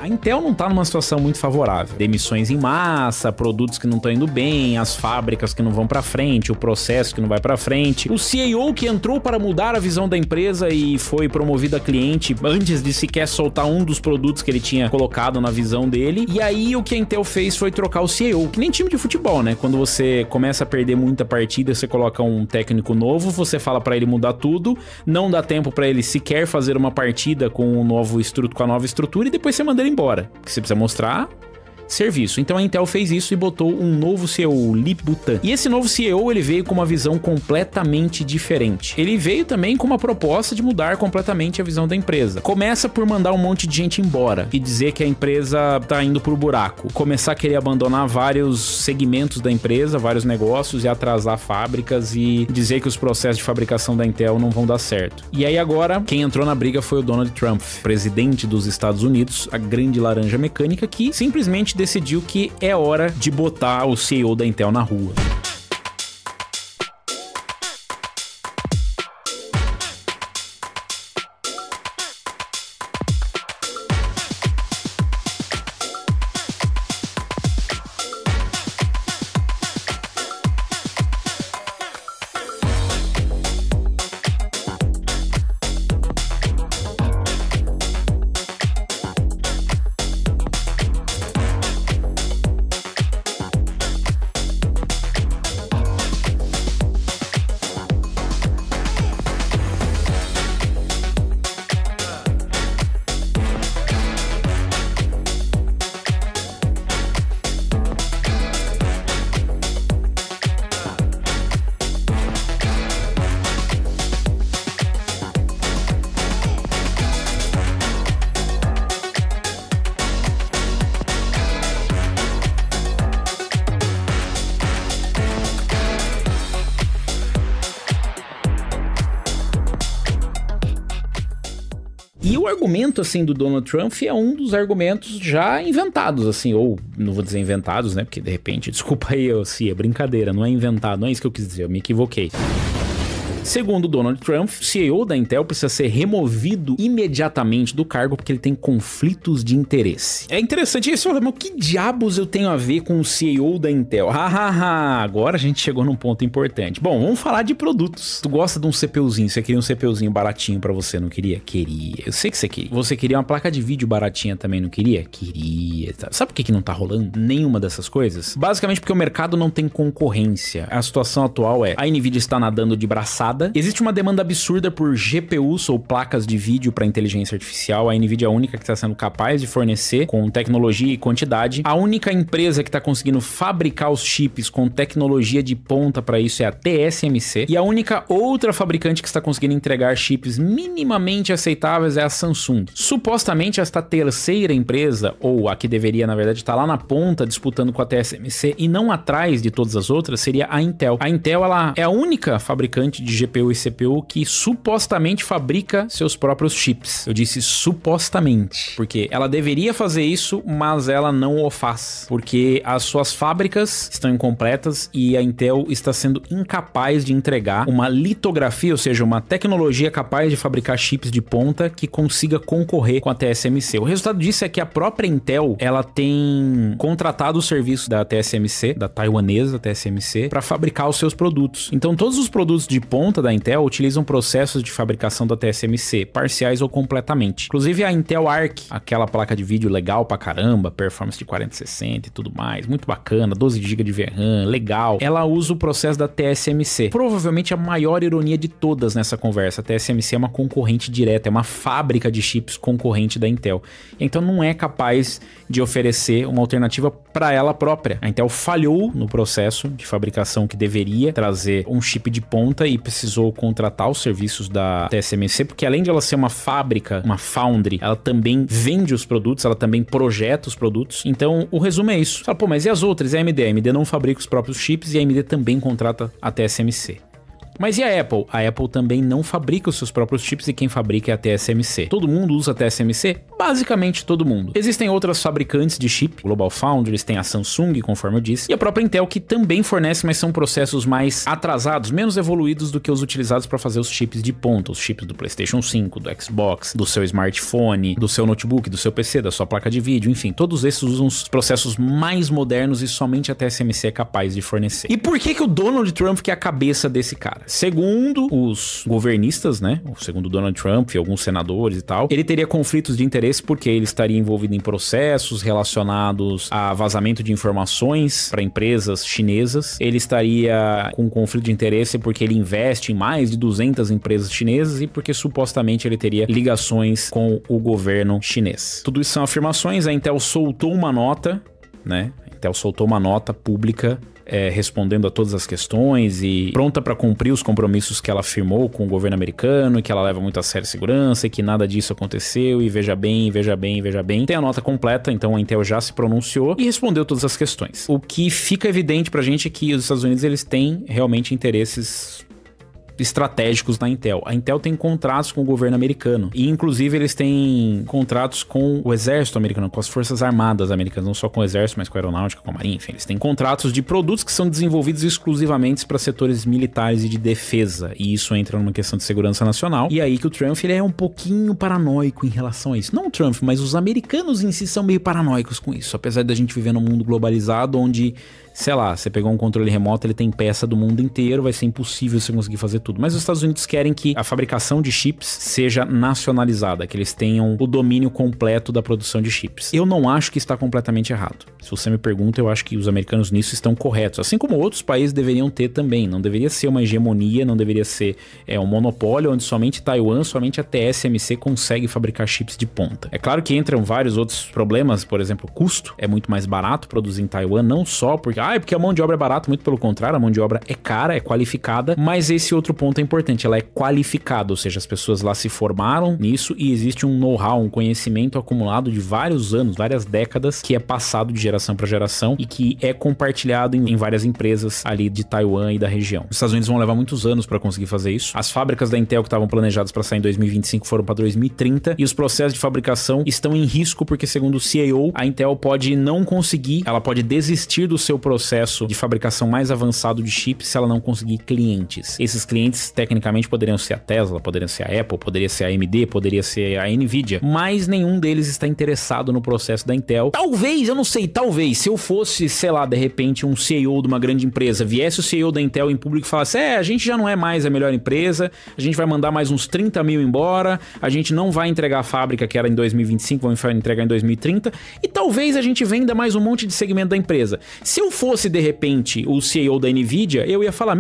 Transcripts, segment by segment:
A Intel não tá numa situação muito favorável. Demissões em massa, produtos que não estão indo bem, as fábricas que não vão pra frente, o processo que não vai pra frente. O CEO que entrou para mudar a visão da empresa e foi promovido a cliente antes de sequer soltar um dos produtos que ele tinha colocado na visão dele. E aí o que a Intel fez foi trocar o CEO, que nem time de futebol, né? Quando você começa a perder muita partida, você coloca um técnico novo, você fala pra ele mudar tudo, não dá tempo pra ele sequer fazer uma partida com a nova estrutura e depois você manda ele embora, porque você precisa mostrar serviço. Então a Intel fez isso e botou um novo CEO, o Lip Butan. E esse novo CEO, ele veio com uma visão completamente diferente. Ele veio também com uma proposta de mudar completamente a visão da empresa. Começa por mandar um monte de gente embora e dizer que a empresa tá indo pro buraco. Começar a querer abandonar vários segmentos da empresa, vários negócios e atrasar fábricas e dizer que os processos de fabricação da Intel não vão dar certo. E aí agora, quem entrou na briga foi o Donald Trump, presidente dos Estados Unidos, a grande laranja mecânica, que simplesmente decidiu que é hora de botar o CEO da Intel na rua. E o argumento, assim, do Donald Trump é um dos argumentos já inventados, assim, ou não vou dizer inventados, né, porque de repente, desculpa aí, é brincadeira, não é inventado, não é isso que eu quis dizer, eu me equivoquei. Segundo Donald Trump, o CEO da Intel precisa ser removido imediatamente do cargo porque ele tem conflitos de interesse. É interessante isso, mas o que diabos eu tenho a ver com o CEO da Intel? Agora a gente chegou num ponto importante. Bom, vamos falar de produtos. Tu gosta de um CPUzinho, você queria um CPUzinho baratinho pra você, não queria? Queria. Eu sei que você queria. Você queria uma placa de vídeo baratinha também, não queria? Queria. Sabe por que não tá rolando nenhuma dessas coisas? Basicamente porque o mercado não tem concorrência. A situação atual é, a Nvidia está nadando de braçada. Existe uma demanda absurda por GPUs ou placas de vídeo para inteligência artificial. A Nvidia é a única que está sendo capaz de fornecer com tecnologia e quantidade. A única empresa que está conseguindo fabricar os chips com tecnologia de ponta para isso é a TSMC. E a única outra fabricante que está conseguindo entregar chips minimamente aceitáveis é a Samsung. Supostamente esta terceira empresa, ou a que deveria na verdade estar lá na ponta disputando com a TSMC e não atrás de todas as outras, seria a Intel. A Intel, ela é a única fabricante de GPU e CPU que supostamente fabrica seus próprios chips. Eu disse supostamente, porque ela deveria fazer isso, mas ela não o faz, porque as suas fábricas estão incompletas e a Intel está sendo incapaz de entregar uma litografia, ou seja, uma tecnologia capaz de fabricar chips de ponta que consiga concorrer com a TSMC. O resultado disso é que a própria Intel, ela tem contratado o serviço da TSMC, da taiwanesa TSMC, para fabricar os seus produtos. Então todos os produtos de ponta da Intel utilizam processos de fabricação da TSMC, parciais ou completamente. Inclusive a Intel Arc, aquela placa de vídeo legal pra caramba, performance de 4060 e tudo mais, muito bacana, 12 GB de VRAM, legal. Ela usa o processo da TSMC. Provavelmente a maior ironia de todas nessa conversa. A TSMC é uma concorrente direta, é uma fábrica de chips concorrente da Intel. Então não é capaz de oferecer uma alternativa para ela própria. A Intel falhou no processo de fabricação que deveria trazer um chip de ponta e precisou contratar os serviços da TSMC, porque além de ela ser uma fábrica, uma foundry, ela também vende os produtos, ela também projeta os produtos. Então o resumo é isso. Fala, pô, mas e as outras? E a AMD? A AMD não fabrica os próprios chips e a AMD também contrata a TSMC. Mas e a Apple? A Apple também não fabrica os seus próprios chips e quem fabrica é a TSMC. Todo mundo usa a TSMC? Basicamente todo mundo. Existem outras fabricantes de chip, Global Foundries, tem a Samsung, conforme eu disse, e a própria Intel que também fornece, mas são processos mais atrasados, menos evoluídos do que os utilizados para fazer os chips de ponta, os chips do PlayStation 5, do Xbox, do seu smartphone, do seu notebook, do seu PC, da sua placa de vídeo, enfim, todos esses usam os processos mais modernos e somente a TSMC é capaz de fornecer. E por que o Donald Trump que é a cabeça desse cara? Segundo os governistas, né, segundo Donald Trump e alguns senadores e tal, ele teria conflitos de interesse porque ele estaria envolvido em processos relacionados a vazamento de informações para empresas chinesas. Ele estaria com conflito de interesse porque ele investe em mais de 200 empresas chinesas e porque supostamente ele teria ligações com o governo chinês. Tudo isso são afirmações. A Intel soltou uma nota, né? A Intel soltou uma nota pública respondendo a todas as questões e pronta para cumprir os compromissos que ela firmou com o governo americano, e que ela leva muito a sério a segurança e que nada disso aconteceu e veja bem. Tem a nota completa, então a Intel já se pronunciou e respondeu todas as questões. O que fica evidente pra gente é que os Estados Unidos eles têm realmente interesses estratégicos na Intel. A Intel tem contratos com o governo americano e inclusive eles têm contratos com o exército americano, com as forças armadas americanas, não só com o exército, mas com a aeronáutica, com a marinha, enfim, eles têm contratos de produtos que são desenvolvidos exclusivamente para setores militares e de defesa, e isso entra numa questão de segurança nacional. E aí que o Trump ele é um pouquinho paranoico em relação a isso. Não o Trump, mas os americanos em si são meio paranoicos com isso, apesar da gente viver num mundo globalizado onde, sei lá, você pegou um controle remoto, ele tem peça do mundo inteiro, vai ser impossível você conseguir fazer tudo. Mas os Estados Unidos querem que a fabricação de chips seja nacionalizada, que eles tenham o domínio completo da produção de chips. Eu não acho que está completamente errado. Se você me pergunta, eu acho que os americanos nisso estão corretos, assim como outros países deveriam ter também. Não deveria ser uma hegemonia, não deveria ser um monopólio onde somente Taiwan, somente a TSMC consegue fabricar chips de ponta. É claro que entram vários outros problemas, por exemplo, o custo. É muito mais barato produzir em Taiwan, não só porque porque a mão de obra é barata, muito pelo contrário, a mão de obra é cara, é qualificada, mas esse outro ponto é importante, ela é qualificada, ou seja, as pessoas lá se formaram nisso e existe um know-how, um conhecimento acumulado de vários anos, várias décadas, que é passado de geração para geração e que é compartilhado em várias empresas ali de Taiwan e da região. Os Estados Unidos vão levar muitos anos para conseguir fazer isso. As fábricas da Intel que estavam planejadas para sair em 2025 foram para 2030 e os processos de fabricação estão em risco porque, segundo o CEO, a Intel pode não conseguir, ela pode desistir do seu processo de fabricação mais avançado de chips se ela não conseguir clientes. Esses clientes, tecnicamente, poderiam ser a Tesla, poderiam ser a Apple, poderia ser a AMD, poderia ser a Nvidia, mas nenhum deles está interessado no processo da Intel. Talvez, eu não sei, talvez, se eu fosse, sei lá, de repente, um CEO de uma grande empresa, viesse o CEO da Intel em público e falasse, a gente já não é mais a melhor empresa, a gente vai mandar mais uns 30 mil embora, a gente não vai entregar a fábrica que era em 2025, vamos entregar em 2030, e talvez a gente venda mais um monte de segmento da empresa. Se eu fosse, de repente, o CEO da Nvidia, eu ia falar,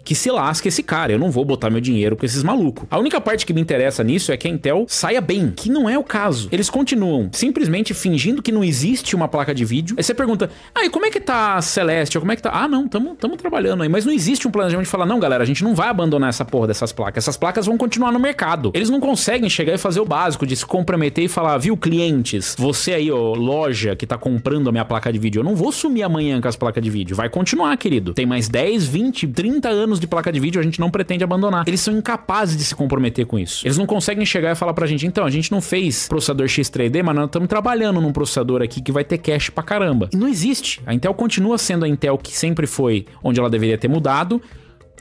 que se lasque esse cara, eu não vou botar meu dinheiro com esses malucos. A única parte que me interessa nisso é que a Intel saia bem, que não é o caso. Eles continuam simplesmente fingindo que não existe uma placa de vídeo. Aí você pergunta, e como é que tá a Celeste? Como é que tá? Não, tamo trabalhando aí, mas não existe um planejamento de falar, não, galera, a gente não vai abandonar essa porra dessas placas. Essas placas vão continuar no mercado. Eles não conseguem chegar e fazer o básico de se comprometer e falar, viu, clientes, você aí, loja que tá comprando a minha placa de vídeo, eu não vou sumir amanhã com as placas de vídeo. Vai continuar, querido. Tem mais 10, 20, 30 anos de placa de vídeo, a gente não pretende abandonar. Eles são incapazes de se comprometer com isso. Eles não conseguem chegar e falar pra gente, então, a gente não fez processador X3D, mas nós estamos trabalhando num processador aqui que vai ter cache pra caramba. E não existe. A Intel continua sendo a Intel que sempre foi onde ela deveria ter mudado,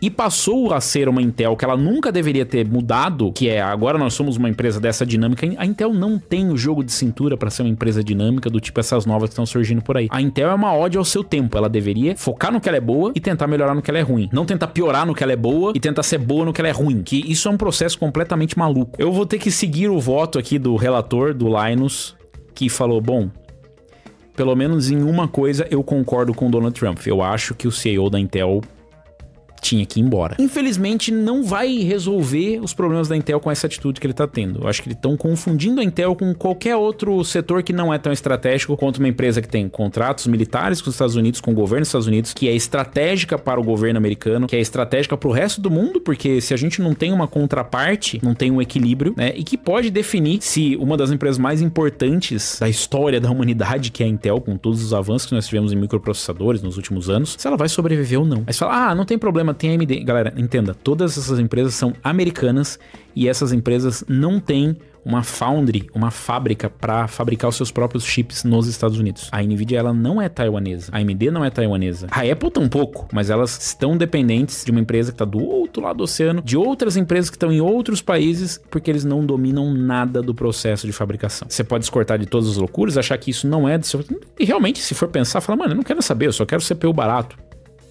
e passou a ser uma Intel que ela nunca deveria ter mudado, que é agora nós somos uma empresa dessa dinâmica. A Intel não tem o jogo de cintura para ser uma empresa dinâmica do tipo essas novas que estão surgindo por aí. A Intel é uma ode ao seu tempo, ela deveria focar no que ela é boa e tentar melhorar no que ela é ruim. Não tentar piorar no que ela é boa e tentar ser boa no que ela é ruim, que isso é um processo completamente maluco. Eu vou ter que seguir o voto aqui do relator, do Linus, que falou, pelo menos em uma coisa eu concordo com o Donald Trump. Eu acho que o CEO da Intel tinha que ir embora. Infelizmente, não vai resolver os problemas da Intel com essa atitude que ele tá tendo. Eu acho que eles estão confundindo a Intel com qualquer outro setor que não é tão estratégico quanto uma empresa que tem contratos militares com os Estados Unidos, com o governo dos Estados Unidos, que é estratégica para o governo americano, que é estratégica para o resto do mundo, porque se a gente não tem uma contraparte, não tem um equilíbrio, né? E que pode definir se uma das empresas mais importantes da história da humanidade, que é a Intel, com todos os avanços que nós tivemos em microprocessadores nos últimos anos, se ela vai sobreviver ou não. Aí você fala, não tem problema tem a AMD. Galera, entenda, todas essas empresas são americanas e essas empresas não têm uma foundry, uma fábrica para fabricar os seus próprios chips nos Estados Unidos. A Nvidia, ela não é taiwanesa. A AMD não é taiwanesa. A Apple tampouco, mas elas estão dependentes de uma empresa que está do outro lado do oceano, de outras empresas que estão em outros países, porque eles não dominam nada do processo de fabricação. Você pode descortar de todas as loucuras, achar que isso não é do seu... E realmente, se for pensar, fala, mano, eu não quero saber, eu só quero CPU barato.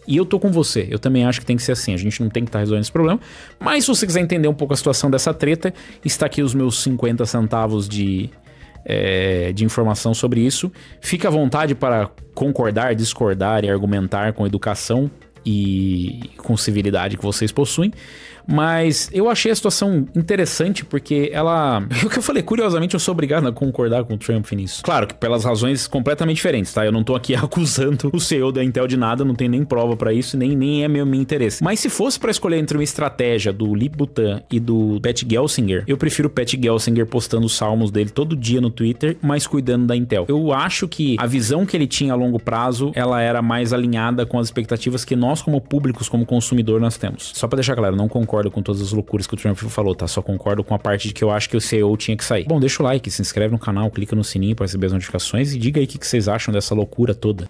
E eu tô com você, eu também acho que tem que ser assim, a gente não tem que estar resolvendo esse problema, mas se você quiser entender um pouco a situação dessa treta, está aqui os meus 50 centavos de informação sobre isso. Fique à vontade para concordar, discordar e argumentar com educação e com civilidade que vocês possuem. Mas eu achei a situação interessante porque ela... O que eu falei, curiosamente eu sou obrigado a concordar com o Trump nisso. Claro que pelas razões completamente diferentes, tá? Eu não tô aqui acusando o CEO da Intel de nada, não tem nem prova pra isso, nem é meu interesse. Mas se fosse pra escolher entre uma estratégia do Lip Butan e do Pat Gelsinger, eu prefiro o Pat Gelsinger postando os salmos dele todo dia no Twitter, mas cuidando da Intel. Eu acho que a visão que ele tinha a longo prazo, ela era mais alinhada com as expectativas que nós como públicos, como consumidor, nós temos. Só pra deixar claro, não concordo com todas as loucuras que o Trump falou, tá? Só concordo com a parte de que eu acho que o CEO tinha que sair. Bom, deixa o like, se inscreve no canal, clica no sininho para receber as notificações e diga aí o que vocês acham dessa loucura toda.